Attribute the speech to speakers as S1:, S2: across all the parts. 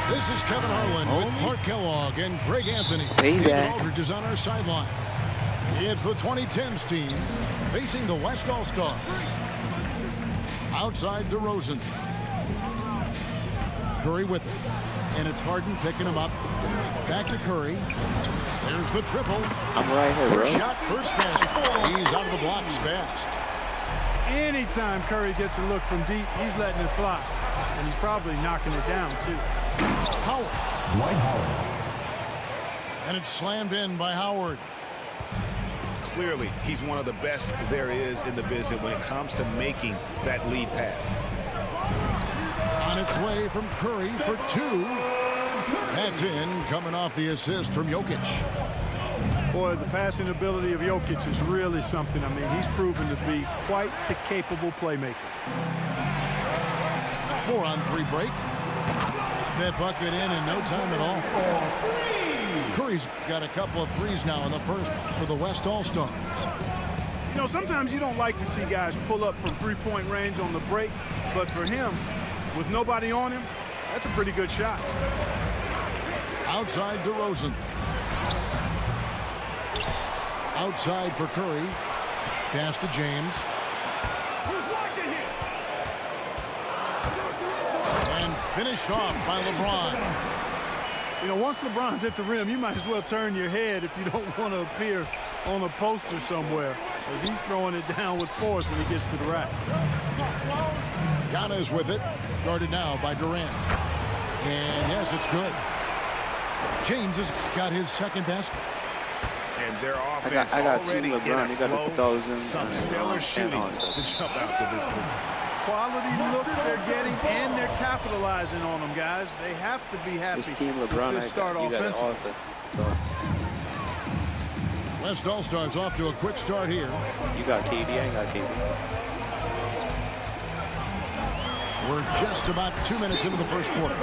S1: This is Kevin Harlan with Clark Kellogg and Greg Anthony.
S2: David
S1: Payback. Aldridge is on our sideline. It's the 2010s team facing the West All-Stars. Outside DeRozan. Curry with it. And it's Harden picking him up. Back to Curry. There's the triple.
S2: I'm right here, bro.
S1: First shot, first basket. He's out of the blocks fast.
S3: Anytime Curry gets a look from deep, he's letting it fly. And he's probably knocking it down, too.
S1: Howard.
S4: Dwight Howard.
S1: And it's slammed in by Howard.
S5: Clearly, he's one of the best there is in the business when it comes to making that lead pass.
S1: On its way from Curry for two. That's in, coming off the assist from Jokic.
S3: Boy, the passing ability of Jokic is really something. I mean, he's proven to be quite the capable playmaker.
S1: 4-on-3 break. That bucket in no time at all. Curry's got a couple of threes now in the first for the West All-Stars.
S3: You know, sometimes you don't like to see guys pull up from three-point range on the break, but for him, with nobody on him, that's a pretty good shot.
S1: Outside DeRozan. Outside for Curry. Pass to James. And finished off by LeBron.
S3: You know, once LeBron's at the rim, you might as well turn your head if you don't want to appear on a poster somewhere, as he's throwing it down with force when he gets to the rack.
S1: Giannis with it. Guarded now by Durant. And yes, it's good. James has got his second basket.
S5: And their offense
S2: I got
S5: already
S2: two LeBron.
S5: in a
S2: You got
S5: flow.
S2: the 2000.
S5: Some stellar shooting to jump out to this lead.
S3: Quality looks they're getting, and they're capitalizing on them, guys. They have to be happy
S2: This team LeBron,
S3: with this start offensively.
S1: West All-Stars off to a quick start here.
S2: You got KD, I ain't got KD.
S1: We're just about 2 minutes into the first quarter.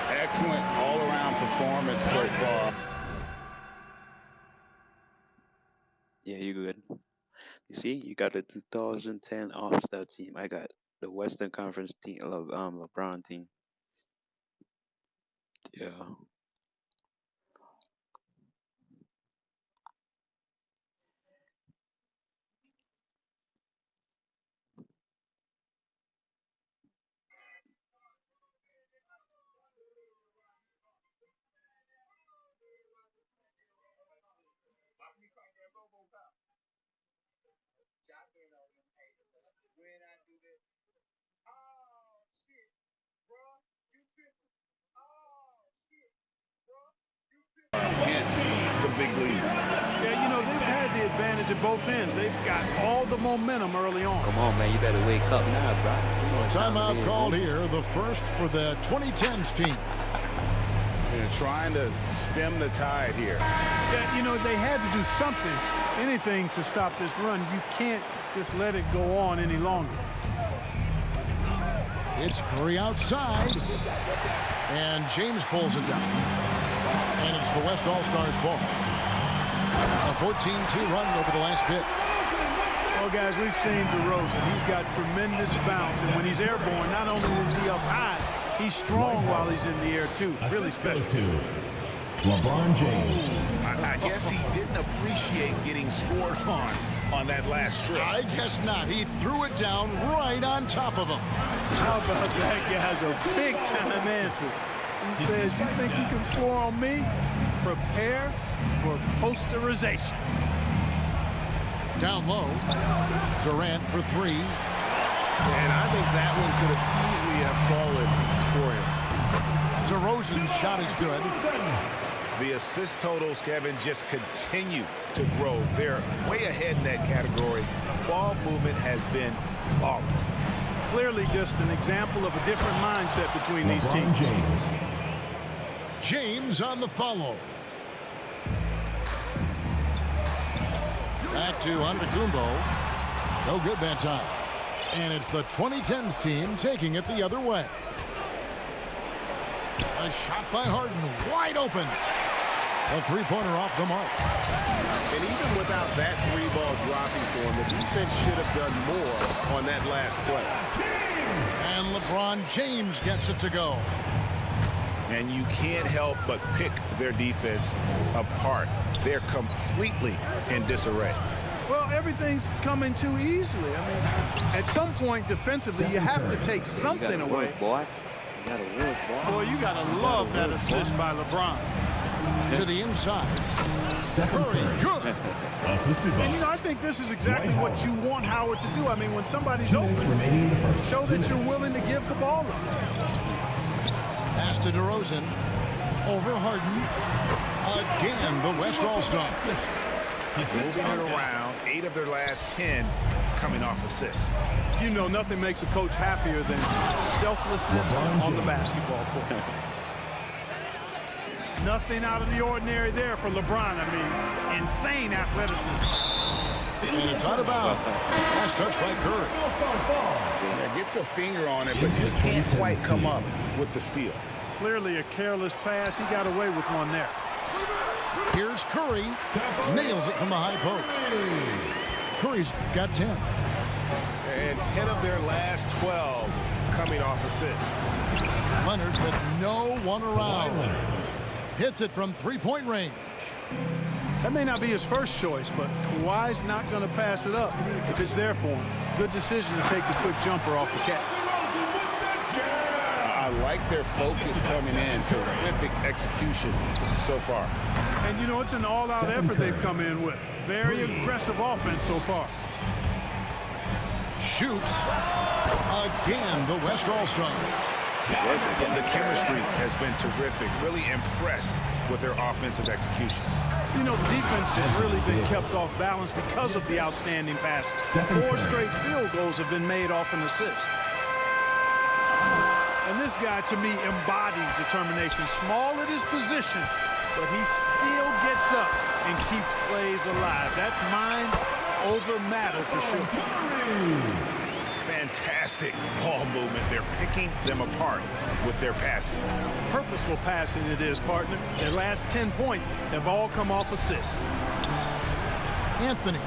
S5: Excellent all-around performance so far.
S2: Yeah, you good. You see, you got the 2010 All-Star team. I got the Western Conference team, LeBron team. Yeah.
S5: Hence the big lead.
S3: Yeah, you know, they've had the advantage at both ends. They've got all the momentum early on.
S2: Come on, man. You better wake up now, bro.
S1: Timeout called here. The first for the 2010s team.
S5: They're trying to stem the tide here.
S3: Yeah, you know, they had to do something, anything to stop this run. You can't just let it go on any longer.
S1: It's Curry outside. And James pulls it down. And it's the West All-Stars ball. A 14-2 run over the last bit.
S3: Well, guys, we've seen DeRozan. He's got tremendous bounce. And when he's airborne, not only is he up high, he's strong while he's in the air, too. Really special.
S4: LeBron James.
S5: I guess he didn't appreciate getting scored on that last strip.
S1: I guess not. He threw it down right on top of him.
S3: How about that guy's a big-time answer. He says, you think you can score on me? Prepare for posterization.
S1: Down low. Durant for three.
S5: And I think that one could have easily have fallen for him.
S1: DeRozan's shot is good.
S5: The assist totals, Kevin, just continue to grow. They're way ahead in that category. Ball movement has been flawless.
S3: Clearly just an example of a different mindset between these teams.
S4: James.
S1: James on the follow. Back to Antetokounmpo. No good that time. And it's the 2010s team taking it the other way. A shot by Harden, wide open. A three-pointer off the mark.
S5: And even without that three ball dropping for him, the defense should have done more on that last play.
S1: And LeBron James gets it to go.
S5: And you can't help but pick their defense apart. They're completely in disarray.
S3: Well, everything's coming too easily. I mean, at some point defensively, you have to take something away.
S2: Boy. You gotta work, boy.
S3: Boy, you gotta love that assist by LeBron.
S1: To the inside.
S4: Curry.
S1: Good.
S4: Assisted by.
S3: And, you know, I think this is exactly what you want Howard to do. I mean, when somebody's
S4: 2 minutes
S3: open,
S4: remaining in the first.
S3: show
S4: 2
S3: that you're
S4: minutes.
S3: willing to give the ball up.
S1: Pass to DeRozan. Over Harden. Again, the West All-Star.
S5: Moving it around, 8 of their last 10 coming off assists.
S3: You know, nothing makes a coach happier than selflessness on the basketball court. Nothing out of the ordinary there for LeBron. I mean, insane athleticism.
S1: And it's out of bounds. Last touch by Curry.
S5: Yeah, gets a finger on it, but just can't quite come up with the steal.
S3: Clearly a careless pass. He got away with one there.
S1: Here's Curry. Nails it from the high post. Curry's got 10.
S5: And 10 of their last 12 coming off assists.
S1: Leonard with no one around. Hits it from three-point range.
S3: That may not be his first choice, but Kawhi's not going to pass it up if it's there for him. Good decision to take the quick jumper off the catch.
S5: I like their focus coming in. Terrific execution so far.
S3: And, you know, it's an all-out effort they've come in with. Very aggressive offense so far.
S1: Shoots. Again, the West All-Stars.
S5: And the chemistry has been terrific. Really impressed with their offensive execution.
S3: You know, the defense has really been kept off balance because of the outstanding passes. 4 straight field goals have been made off an assist. And this guy, to me, embodies determination. Small at his position, but he still gets up and keeps plays alive. That's mind over matter for sure.
S5: Fantastic ball movement. They're picking them apart with their passing.
S3: Purposeful passing it is, partner. Their last 10 points have all come off assists.
S1: Anthony.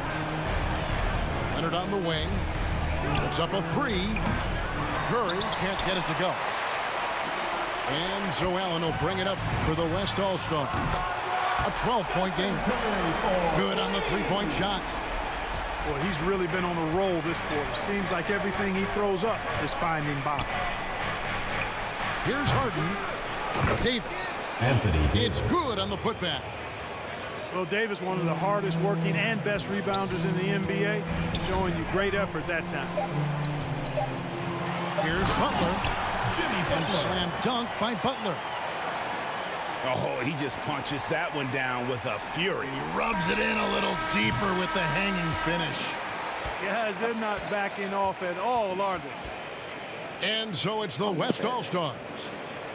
S1: Leonard on the wing. It's up a 3. Curry can't get it to go. And Joe Allen will bring it up for the West All-Stars. A 12-point game. Good on the three-point shot.
S3: Boy, he's really been on a roll this quarter. Seems like everything he throws up is finding bottom.
S1: Here's Harden. Davis.
S4: Anthony.
S1: It's good on the putback.
S3: Well, Davis, one of the hardest working and best rebounders in the NBA, showing you great effort that time.
S1: Here's Butler. And slam dunk by Butler.
S5: Oh, he just punches that one down with a fury.
S1: He rubs it in a little deeper with the hanging finish.
S3: Guys, they're not backing off at all, are they?
S1: And so it's the West All-Stars,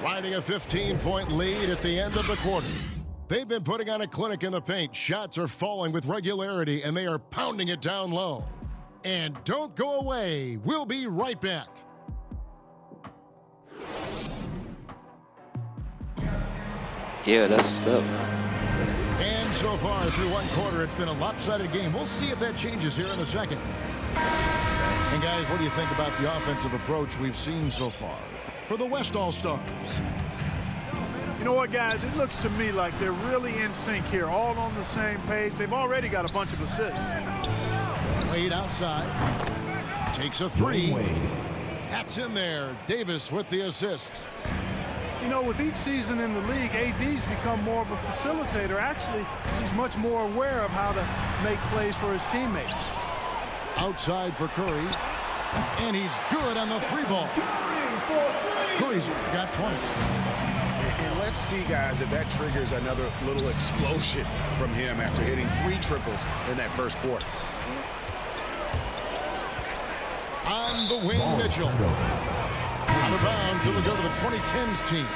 S1: riding a 15-point lead at the end of the quarter. They've been putting on a clinic in the paint. Shots are falling with regularity, and they are pounding it down low. And don't go away. We'll be right back.
S2: Yeah, that's what's up.
S1: And so far through one quarter, it's been a lopsided game. We'll see if that changes here in a second. And guys, what do you think about the offensive approach we've seen so far for the West All-Stars?
S3: You know what, guys? It looks to me like they're really in sync here, all on the same page. They've already got a bunch of assists.
S1: Wade outside. Takes a 3. That's in there. Davis with the assist.
S3: You know, with each season in the league, AD's become more of a facilitator. Actually, he's much more aware of how to make plays for his teammates.
S1: Outside for Curry. And he's good on the 3-ball. Curry's got 20.
S5: And let's see, guys, if that triggers another little explosion from him after hitting 3 triples in that first quarter.
S1: On the wing, Mitchell. Out of bounds, it'll go to the 2010s team.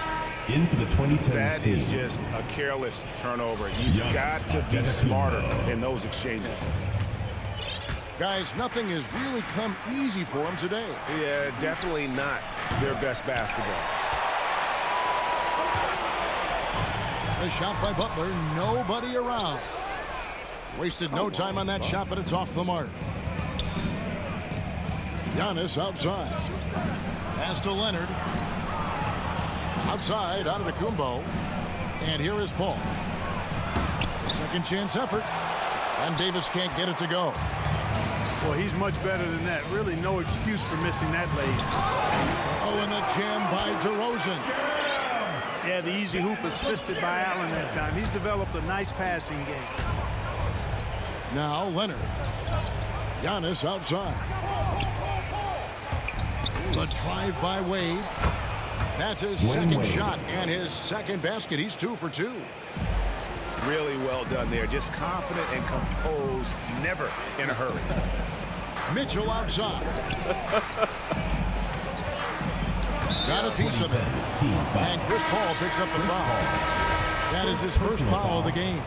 S4: In for the 2010s team.
S5: That is just a careless turnover. You've got to be smarter in those exchanges.
S1: Guys, nothing has really come easy for them today.
S5: Yeah, definitely not their best basketball.
S1: The shot by Butler, nobody around. Wasted no time on that shot, but it's off the mark. Giannis outside. Pass to Leonard. Outside, out of the Kumbo. And here is Paul. Second chance effort. And Davis can't get it to go.
S3: Well, he's much better than that. Really no excuse for missing that lane.
S1: Oh, and the jam by DeRozan.
S3: Yeah, the easy hoop assisted by Allen that time. He's developed a nice passing game.
S1: Now Leonard. Giannis outside. The drive by Wade. That's his second shot and his second basket. He's 2 for 2.
S5: Really well done there. Just confident and composed, never in a hurry.
S1: Mitchell outside. Got a piece of it. And Chris Paul picks up the foul. That is his first foul of the game.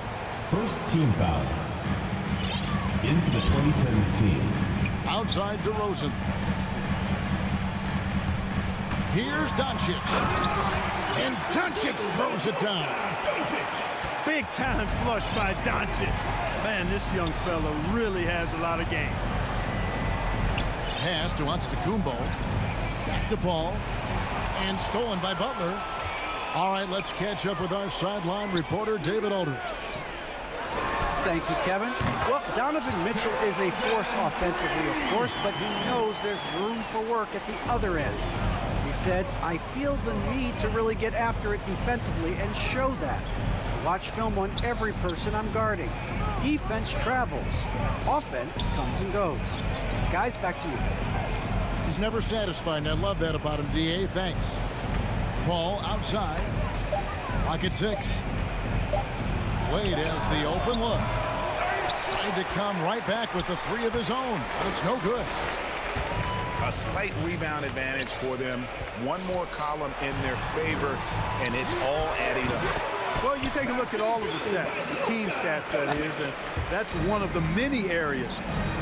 S4: First team foul. In for the 2010s team.
S1: Outside DeRozan. Here's Doncic. And Doncic throws it down.
S3: Big time flush by Doncic. Man, this young fella really has a lot of game.
S1: Pass to Antetokounmpo. Back to Paul. And stolen by Butler. All right, let's catch up with our sideline reporter, David Aldridge.
S6: Thank you, Kevin. Well, Donovan Mitchell is a force offensively, of course, but he knows there's room for work at the other end. He said, I feel the need to really get after it defensively and show that. Watch film on every person I'm guarding. Defense travels. Offense comes and goes. Guys, back to you.
S1: He's never satisfied, and I love that about him, D.A. Thanks. Paul outside. Pocket 6. Wade has the open look. Tried to come right back with the 3 of his own, but it's no good.
S5: A slight rebound advantage for them. One more column in their favor, and it's all adding up.
S3: Well, you take a look at all of the stats, the team stats, that is, and that's one of the many areas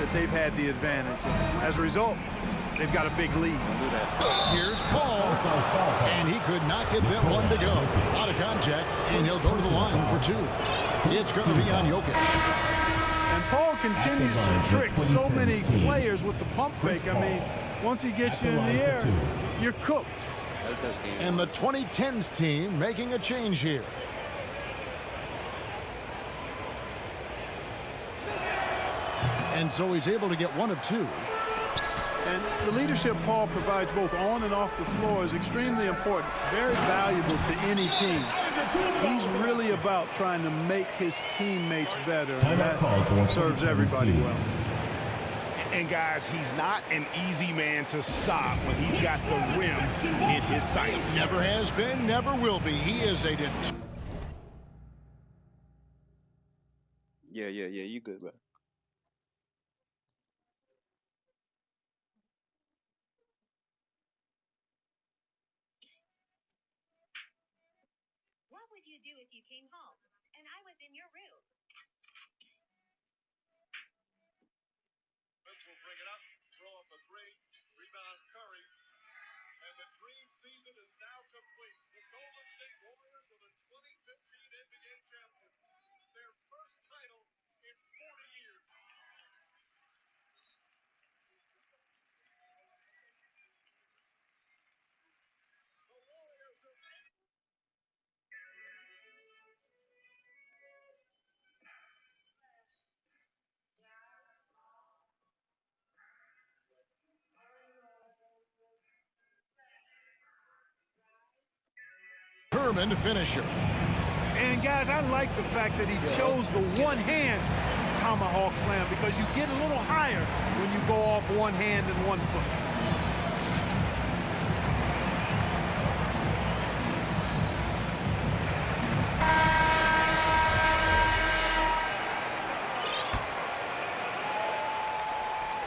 S3: that they've had the advantage. As a result, they've got a big lead.
S1: Here's Paul, and he could not get that one to go. Out of contact, and he'll go to the line for 2. It's going to be on Jokic.
S3: And Paul continues to trick so many players with the pump fake. I mean, once he gets you in the air, you're cooked.
S1: And the 2010s team making a change here. And so he's able to get 1 of 2.
S3: And the leadership Paul provides both on and off the floor is extremely important, very valuable to any team. He's really about trying to make his teammates better, and that serves everybody well.
S5: And guys, he's not an easy man to stop when he's got the rim in his sights.
S1: Never has been, never will be. He is a...
S2: Yeah, you good, bro.
S7: What would you do if you came home and I was in your room?
S8: This will bring it up, throw up a great rebound Curry, and the dream season is now complete. The Golden State Warriors are the 2015 NBA champions, their first title in 40 years. The Warriors are...
S1: Herman finisher.
S3: And guys, I like the fact that he chose the one-hand tomahawk slam because you get a little higher when you go off one hand and 1 foot.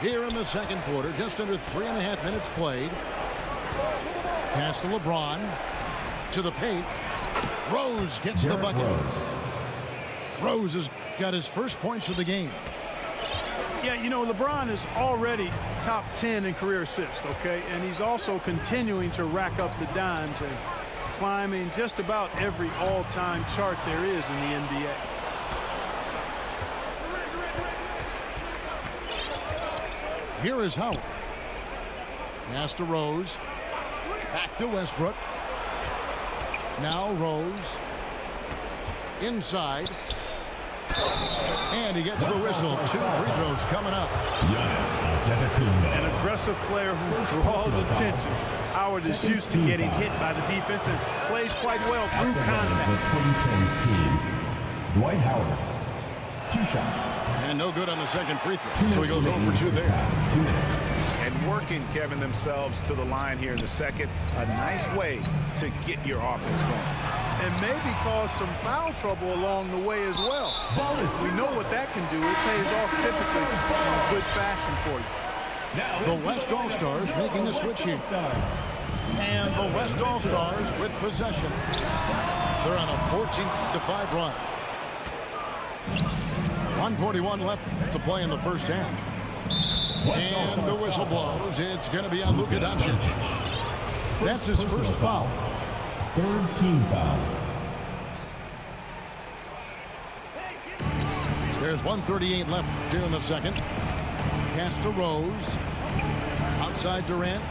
S1: Here in the second quarter, just under 3.5 minutes played. Pass to LeBron. To the paint. Rose gets the bucket. Rose has got his first points of the game.
S3: Yeah, you know, LeBron is already top 10 in career assists, okay? And he's also continuing to rack up the dimes and climbing just about every all-time chart there is in the NBA.
S1: Here is Howard. Pass to Rose. Back to Westbrook. Now Rose. Inside. And he gets the whistle. 2 free throws coming up.
S3: An aggressive player who draws attention. Howard is used to getting hit by the defense and plays quite well through contact.
S4: The 2010s team, Dwight Howard. 2 shots.
S1: And no good on the second free throw. So he goes 0 for 2 there.
S4: 2 minutes.
S5: And working, Kevin, themselves to the line here in the second. A nice way to get your offense going.
S3: And maybe cause some foul trouble along the way as well. We know what that can do. It pays off typically in a good fashion for you.
S1: The West All-Stars making a switch here. And the West All-Stars with possession. They're on a 14-5 run. 1:41 left to play in the first half. And the whistle blows. It's going to be on Luka Doncic. That's his first foul.
S4: 3rd team foul.
S1: There's 1:38 left here in the second. Pass to Rose. Outside Durant.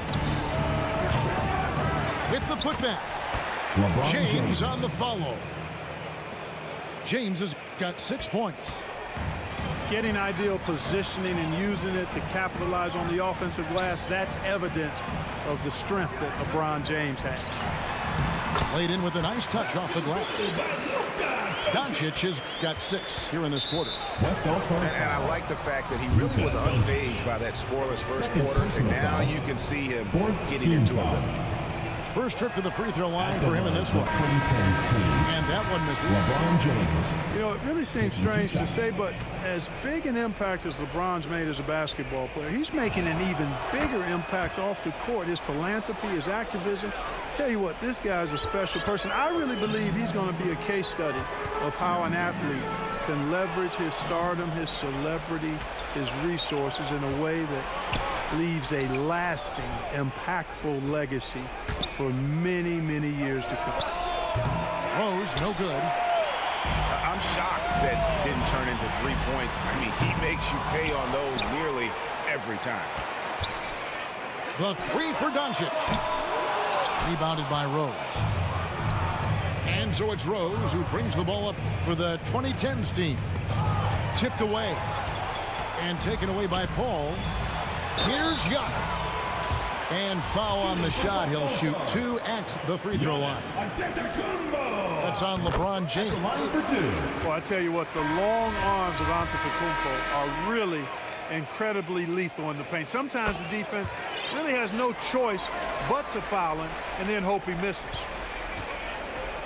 S1: With the putback. James on the follow. James has got 6 points.
S3: Getting ideal positioning and using it to capitalize on the offensive glass, that's evidence of the strength that LeBron James has.
S1: Played in with a nice touch off the glass. Doncic has got 6 here in this quarter.
S5: And I like the fact that he really was unfazed by that scoreless first quarter. And now you can see him getting into a rhythm.
S1: First trip to the free throw line for him in this one. And that one misses.
S4: LeBron James.
S3: You know, it really seems strange to say, but as big an impact as LeBron's made as a basketball player, he's making an even bigger impact off the court. His philanthropy, his activism. Tell you what, this guy's a special person. I really believe he's going to be a case study of how an athlete can leverage his stardom, his celebrity, his resources in a way that leaves a lasting, impactful legacy for many, many years to come.
S1: Rose, no good.
S5: I'm shocked that didn't turn into 3 points. I mean, he makes you pay on those nearly every time.
S1: The 3 for Doncic. Rebounded by Rose. And so it's Rose who brings the ball up for the 2010s team. Tipped away. And taken away by Paul. Here's Giannis. And foul on the shot. He'll shoot 2 at the free throw line. That's on LeBron James.
S3: Well, I tell you what, the long arms of Antetokounmpo are really incredibly lethal in the paint. Sometimes the defense really has no choice but to foul him and then hope he misses.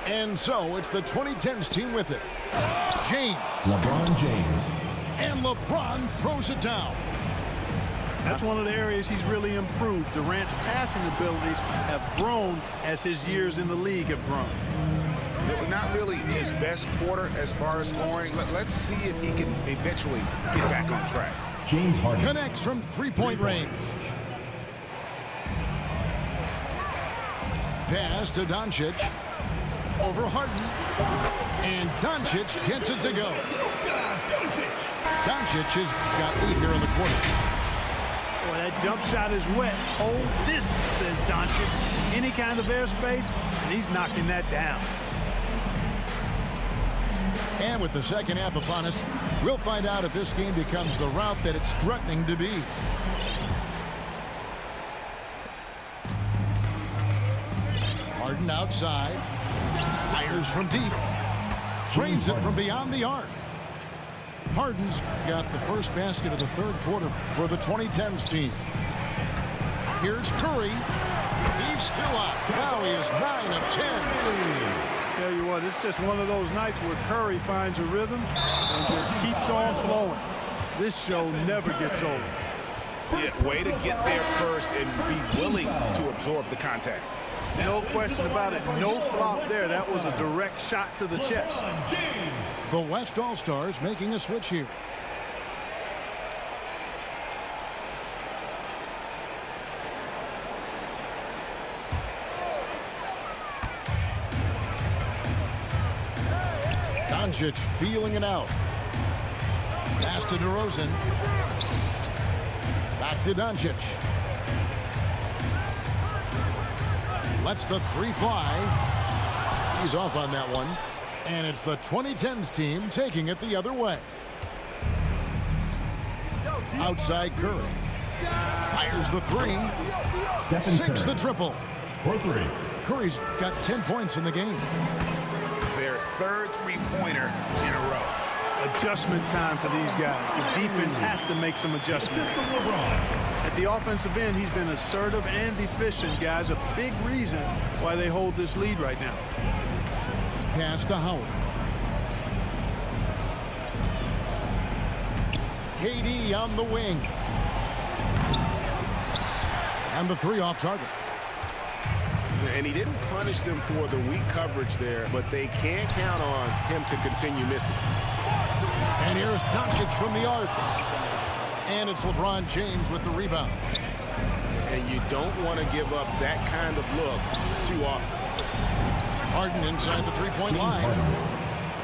S1: And so it's the 2010s team with it. James.
S4: LeBron James.
S1: And LeBron throws it down.
S3: That's one of the areas he's really improved. Durant's passing abilities have grown as his years in the league have grown.
S5: Not really his best quarter as far as scoring. Let's see if he can eventually get back on track.
S4: James Harden
S1: connects from 3-point range. Pass to Doncic. Over Harden. And Doncic gets it to go. Doncic has got 8 here in the quarter.
S3: Boy, that jump shot is wet. Hold this, says Doncic. Any kind of airspace, and he's knocking that down.
S1: And with the second half upon us, we'll find out if this game becomes the route that it's threatening to be. Harden outside. Fires from deep. Drains it from beyond the arc. Harden's got the first basket of the third quarter for the 2010s team. Here's Curry. He's still out. Now he is 9 of 10.
S3: Tell you what, it's just one of those nights where Curry finds a rhythm and just keeps on flowing. This show never gets old.
S5: Yeah, way to get there first and be willing to absorb the contact.
S3: No question about it. No flop there. That was a direct shot to the chest.
S1: The West All-Stars making a switch here. Doncic feeling it out. Pass to DeRozan. Back to Doncic. Lets the 3 fly. ease off on that one. And it's the 2010s team taking it the other way. Outside Curry. Fires the three. Sinks the triple.
S4: For three.
S1: Curry's got 10 points in the game.
S5: Their third three-pointer in a row.
S3: Adjustment time for these guys. The defense has to make some adjustments. At the offensive end, he's been assertive and efficient, guys. A big reason why they hold this lead right now.
S1: Pass to Howard. KD on the wing. And the three off target.
S5: And he didn't punish them for the weak coverage there, but they can't count on him to continue missing.
S1: And here's Doncic from the arc. And it's LeBron James with the rebound.
S5: And you don't want to give up that kind of look too often.
S1: Harden inside the three-point line.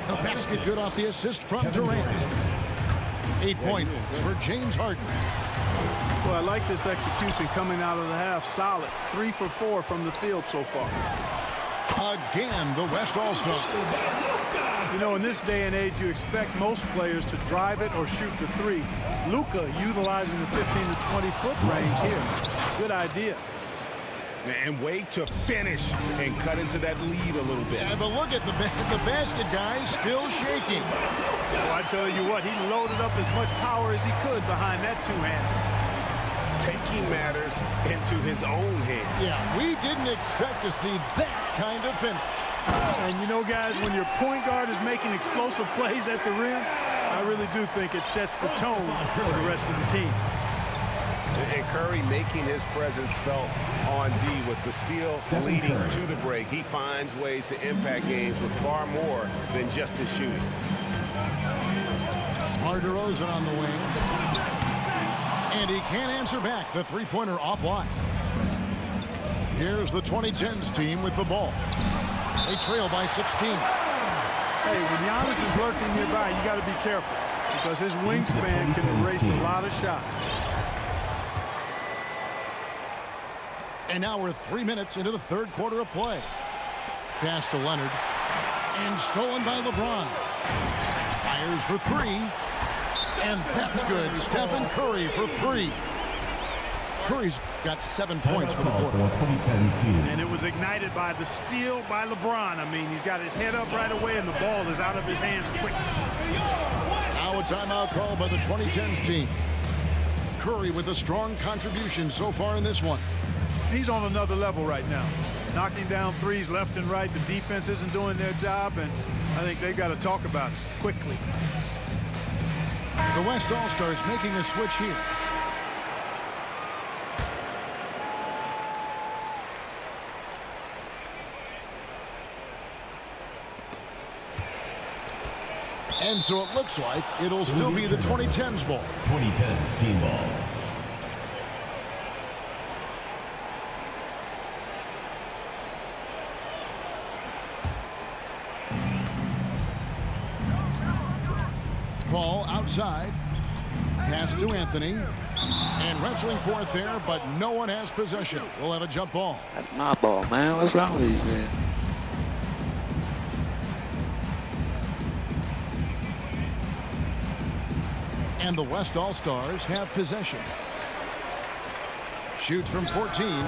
S1: The basket good off the assist from Durant. 8 points for James Harden.
S3: Well, I like this execution coming out of the half. Solid. 3 for 4 from the field so far.
S1: Again, the West All-Star.
S3: You know, in this day and age, you expect most players to drive it or shoot the three. Luka utilizing the 15 to 20-foot range here. Good idea.
S5: And wait to finish and cut into that lead a little bit.
S1: Yeah, but look at the basket guy still shaking.
S3: Well, I tell you what, he loaded up as much power as he could behind that two-hander.
S5: Taking matters into his own hands.
S1: Yeah, we didn't expect to see that kind of finish.
S3: And you know, guys, when your point guard is making explosive plays at the rim, I really do think it sets the tone for the rest of the team.
S5: And Curry making his presence felt on D with the steal leading to the break. He finds ways to impact games with far more than just his shooting.
S1: DeRozan on the wing. And he can't answer back. The three-pointer offline. Here's the 2010s team with the ball. They trail by 16.
S3: Hey, when Giannis is lurking nearby, you got to be careful because his wingspan can erase a lot of shots.
S1: And now we're 3 minutes into the third quarter of play. Pass to Leonard. And stolen by LeBron. Fires for three. And that's good. Stephen Curry for three. Curry's got 7 points for the quarter.
S3: And it was ignited by the steal by LeBron. I mean, he's got his head up right away, and the ball is out of his hands quick.
S1: Now a timeout call by the 2010s team. Curry with a strong contribution so far in this one.
S3: He's on another level right now. Knocking down threes left and right. The defense isn't doing their job, and I think they've got to talk about it quickly.
S1: The West All-Stars making a switch here. And so it looks like it'll still be the 2010s ball.
S4: 2010s team ball.
S1: Ball outside. Pass to Anthony. And wrestling for it there, but no one has possession. We'll have a jump ball.
S2: That's my ball, man. What's wrong with these guys?
S1: And the West All-Stars have possession. Shoots from 14.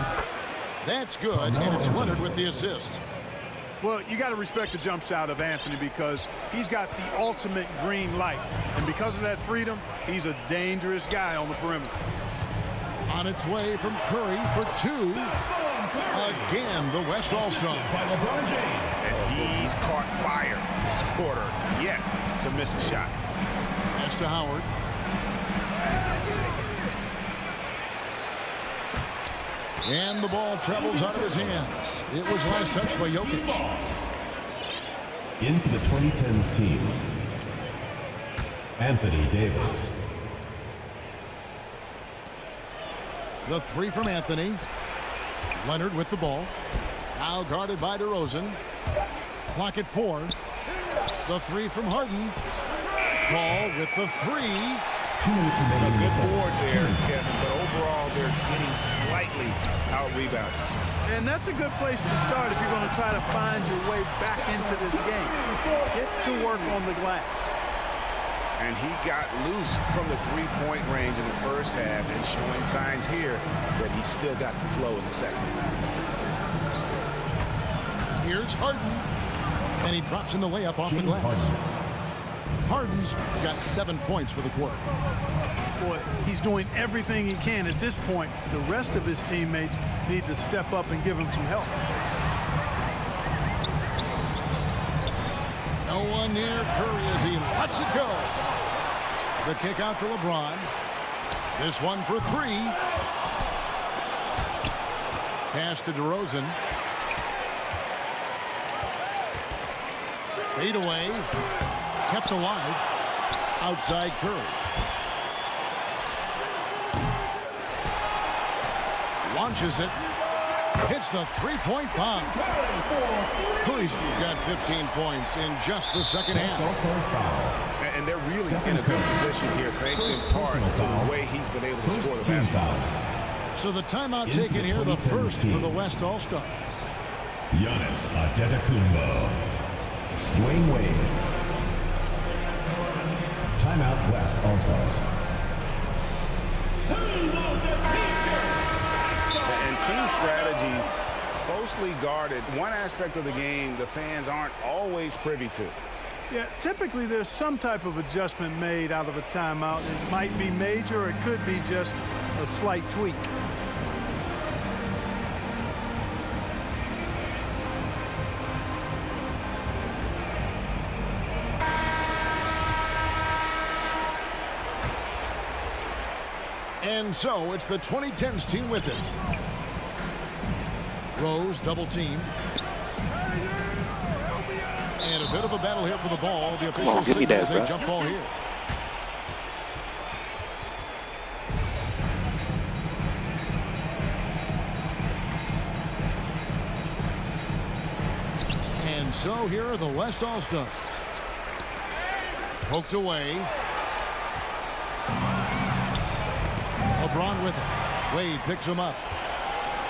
S1: That's good, and it's Leonard with the assist.
S3: Well, you got to respect the jump shot of Anthony because he's got the ultimate green light. And because of that freedom, he's a dangerous guy on the perimeter.
S1: On its way from Curry for two. Again, the West All-Star.
S5: And he's caught fire this quarter, yet to miss a shot.
S1: Pass to Howard. And the ball travels out of his hands. It was last touched by Jokic.
S4: In for the 2010s team, Anthony Davis.
S1: The three from Anthony. Leonard with the ball. Now guarded by DeRozan. Clock at 4. The three from Harden. Paul with the three.
S4: 2 minutes
S5: A
S4: remaining.
S5: good board there, Kevin, but overall they're getting slightly out-rebounded.
S3: And that's a good place to start if you're going to try to find your way back this game. Get to work on the glass.
S5: And he got loose from the three-point range in the first half and showing signs here that he's still got the flow in the second.
S1: Here's Harden. And he drops in the layup off the glass. Harden's got 7 points for the quarter.
S3: Boy, he's doing everything he can at this point. The rest of his teammates need to step up and give him some help.
S1: No one near Curry as he lets it go. The kick out to LeBron. This one for 3. Pass to DeRozan. Fade away. Kept alive. Outside Curry. Launches it. Hits the three-point bomb. Curry's got 15 points in just the second half.
S5: And they're really in a good position here, thanks in part to the way he's been able to score the basketball.
S1: So the timeout taken here, the first for the West All-Stars.
S4: Giannis Antetokounmpo. Dwayne Wade. Timeout West All-Stars.
S5: And team strategies closely guarded. One aspect of the game the fans aren't always privy to.
S3: Yeah, typically there's some type of adjustment made out of a timeout. It might be major, or it could be just a slight tweak.
S1: And so it's the 2010s team with it. Rose double team. And a bit of a battle here for the ball. The official
S2: give me
S1: signals
S2: that,
S1: a
S2: bro.
S1: jump ball here. And so here are the West All-Stars. Poked away. LeBron with it. Wade picks him up.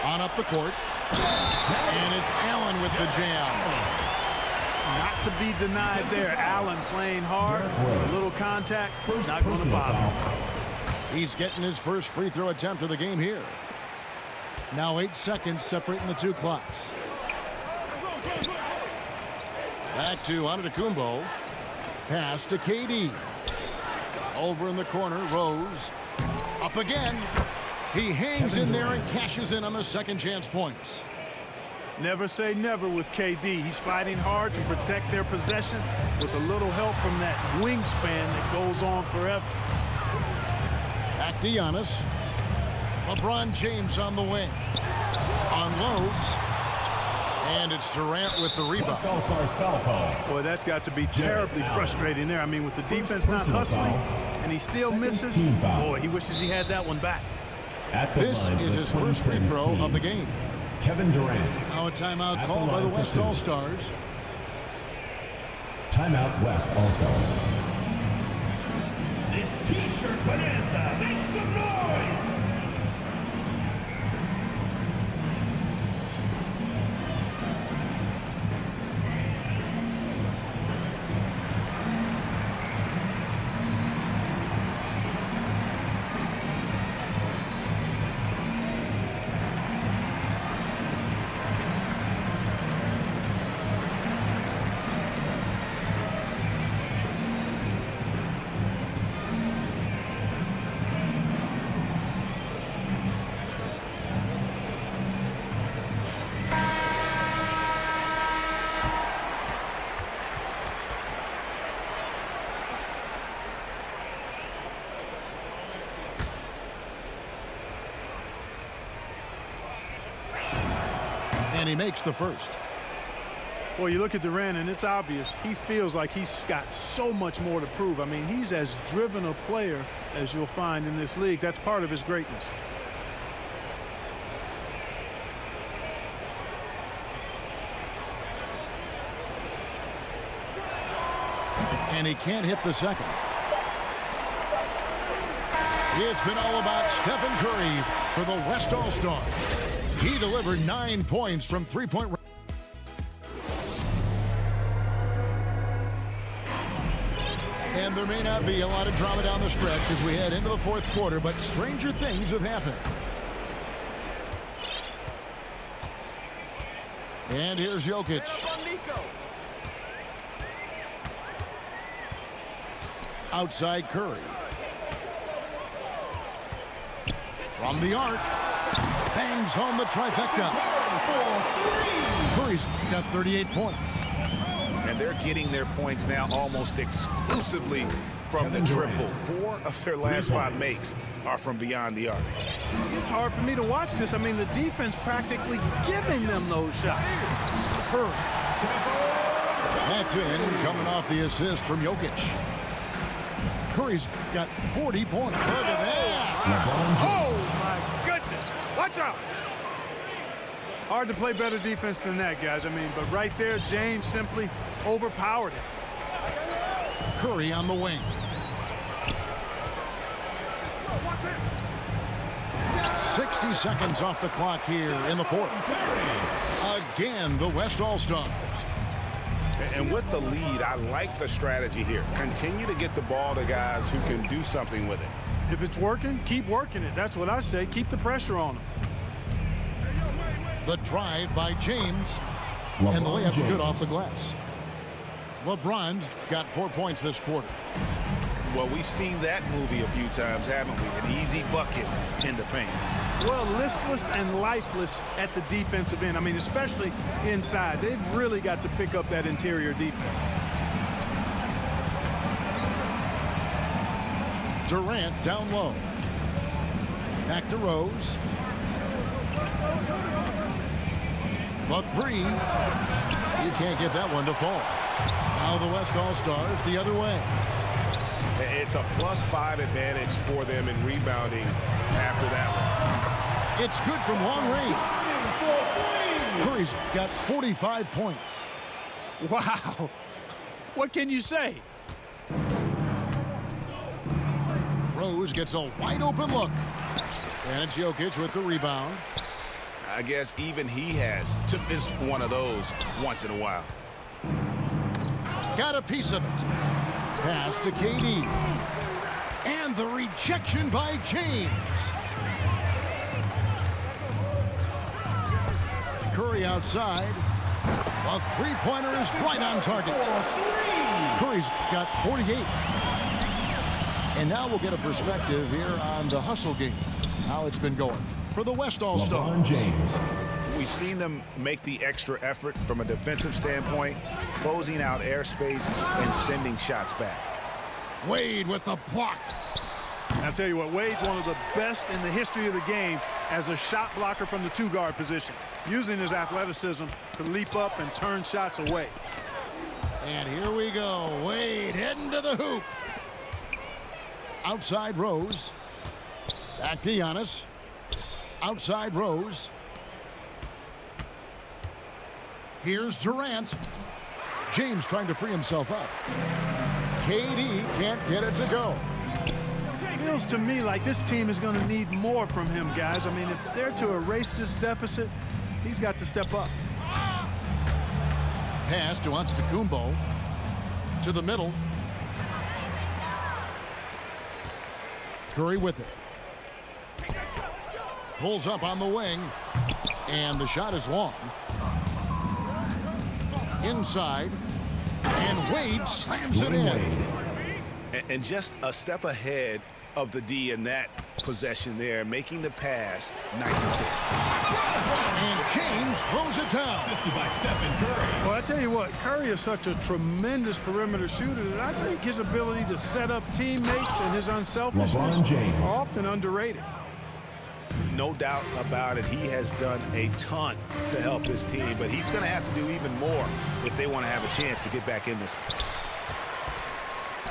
S1: On up the court. And it's Allen with the jam.
S3: Not to be denied there. Allen playing hard. A little contact. Not going to bother him.
S1: He's getting his first free throw attempt of the game here. Now 8 seconds separating the two clocks. Back to Antetokounmpo. Pass to KD. Over in the corner, Rose. Up again. He hangs in there and cashes in on the second chance points.
S3: Never say never with KD. He's fighting hard to protect their possession with a little help from that wingspan that goes on forever.
S1: Back to Giannis. LeBron James on the wing. Unloads. And it's Durant with the rebound.
S3: Boy, that's got to be terribly frustrating there. I mean, with the defense not hustling and he still misses, boy, he wishes he had that one back.
S1: This is his first free throw of the game.
S4: Kevin Durant.
S1: Now a timeout called by the West All-Stars.
S4: Timeout West All-Stars.
S9: It's T-shirt Bonanza. Make some noise.
S1: And he makes the first.
S3: Well, you look at Durant, and it's obvious. He feels like he's got so much more to prove. I mean, he's as driven a player as you'll find in this league. That's part of his greatness.
S1: And he can't hit the second. It's been all about Stephen Curry for the West All-Stars. He delivered 9 points from three-point range. And there may not be a lot of drama down the stretch as we head into the fourth quarter, but stranger things have happened. And here's Jokic. Outside Curry. From the arc. Bangs home the trifecta. Curry's got 38 points.
S5: And they're getting their points now almost exclusively from the triple. 4 of their last 5 makes are from beyond the arc.
S3: It's hard for me to watch this. I mean, the defense practically giving them those shots.
S1: Curry. That's in, coming off the assist from Jokic. Curry's got 40 points. Look at that.
S3: Oh, my goodness. Watch out. Hard to play better defense than that, guys. I mean, but right there, James simply overpowered it.
S1: Curry on the wing. 60 seconds off the clock here in the fourth. Again, the West All-Stars.
S5: And with the lead, I like the strategy here. Continue to get the ball to guys who can do something with it.
S3: If it's working, keep working it. That's what I say. Keep the pressure on them.
S1: The drive by James. And the layup's good off the glass. LeBron's got 4 points this quarter.
S5: Well, we've seen that movie a few times, haven't we? An easy bucket in the paint.
S3: Well, listless and lifeless at the defensive end. I mean, especially inside. They've really got to pick up that interior defense.
S1: Durant down low. Back to Rose. The three. You can't get that one to fall. Now the West All-Stars the other way.
S5: It's a +5 advantage for them in rebounding after that one.
S1: It's good from long range. Curry's got 45 points.
S3: Wow. What can you say?
S1: Rose gets a wide open look. And it's Jokic with the rebound.
S5: I guess even he has to miss one of those once in a while.
S1: Got a piece of it. Pass to KD. And the rejection by James. Curry outside. A three-pointer is right on target. Curry's got 48. And now we'll get a perspective here on the hustle game. How it's been going for the West All-Stars.
S4: James.
S5: We've seen them make the extra effort from a defensive standpoint, closing out airspace and sending shots back.
S1: Wade with the block.
S3: I'll tell you what, Wade's one of the best in the history of the game as a shot blocker from the two-guard position, using his athleticism to leap up and turn shots away.
S1: And here we go. Wade heading to the hoop. Outside Rose. Back to Giannis. Outside Rose. Here's Durant. James trying to free himself up. KD can't get it to go.
S3: Feels to me like this team is going to need more from him, guys. I mean, if they're to erase this deficit, he's got to step up.
S1: Pass to Antetokounmpo. To the middle. Curry with it. Pulls up on the wing. And the shot is long. Inside. And Wade slams it in.
S5: And just a step ahead of the D in that possession there, making the pass nice and safe.
S1: And James throws it down.
S4: Assisted by Stephen Curry.
S3: Well, I tell you what, Curry is such a tremendous perimeter shooter that I think his ability to set up teammates and his unselfishness are often underrated.
S5: No doubt about it. He has done a ton to help his team, but he's going to have to do even more if they want to have a chance to get back in this.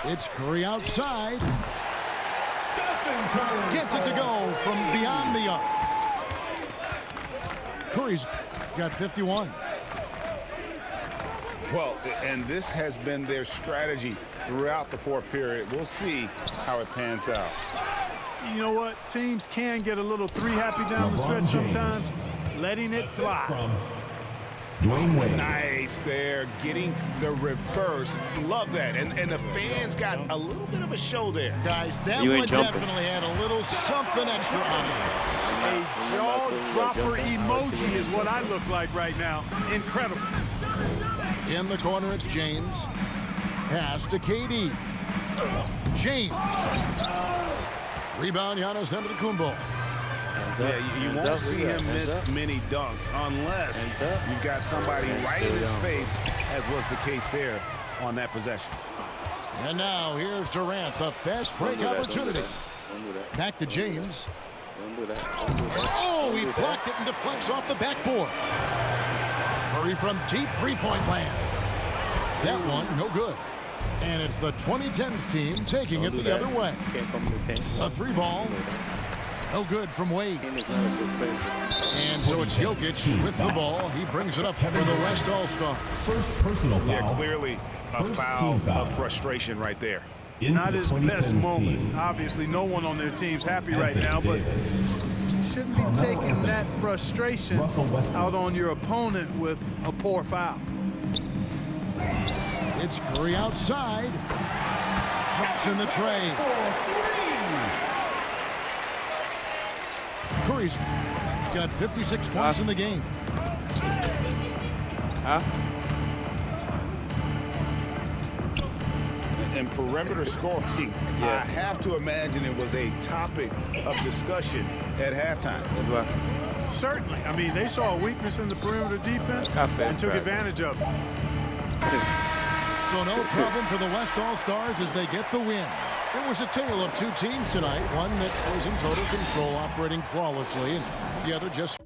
S1: It's Curry outside.
S4: Stephen Curry.
S1: Gets it to go from beyond the arc. Curry's got 51.
S5: Well, and this has been their strategy throughout the fourth period. We'll see how it pans out.
S3: You know what? Teams can get a little three happy down the stretch sometimes, letting it fly.
S4: Dwayne Wade.
S5: Nice there, getting the reverse. Love that. And the fans got a little bit of a show there.
S1: Guys, that
S2: You
S1: one
S2: ain't jumping.
S1: definitely had a little something extra on it.
S3: A jaw-dropper emoji is what I look like right now. Incredible.
S1: In the corner, it's James. Pass to KD. James. Rebound, Giannis Antetokounmpo.
S5: Yeah, you won't see him miss many dunks unless you've got somebody right in his face, as was the case there on that possession.
S1: And now here's Durant, the fast break opportunity. Back to James.
S2: Don't do that.
S1: Oh, he blocked it and deflects off the backboard. Curry from deep three-point land. That one, no good. And it's the 2010s team taking it the other way.
S2: Can't come to the paint.
S1: A three ball. No good from Wade.
S2: Kane is not a good player.
S1: And so it's Jokic with the ball. He brings it up for the West All-Star.
S4: First personal foul.
S5: Yeah, clearly a
S4: First
S5: foul
S4: team foul.
S5: of frustration right there.
S4: In
S3: Not
S4: for the
S3: his best
S4: 2010s
S3: moment.
S4: team.
S3: Obviously, no one on their team's happy right
S4: Anthony
S3: now, but
S4: Davis.
S3: shouldn't be taking that frustration
S4: Russell Westbrook.
S3: out on your opponent with a poor foul.
S1: It's Curry outside. Drops in the tray. Curry's got 56 points in the game.
S2: Huh?
S5: And perimeter scoring, I
S2: Yes.
S5: have to imagine it was a topic of discussion at halftime.
S2: As well.
S3: Certainly. I mean, they saw a weakness in the perimeter defense
S2: Not bad,
S3: and took
S2: right.
S3: advantage of it.
S1: So no problem for the West All-Stars as they get the win. It was a tale of two teams tonight, one that was in total control, operating flawlessly, and the other just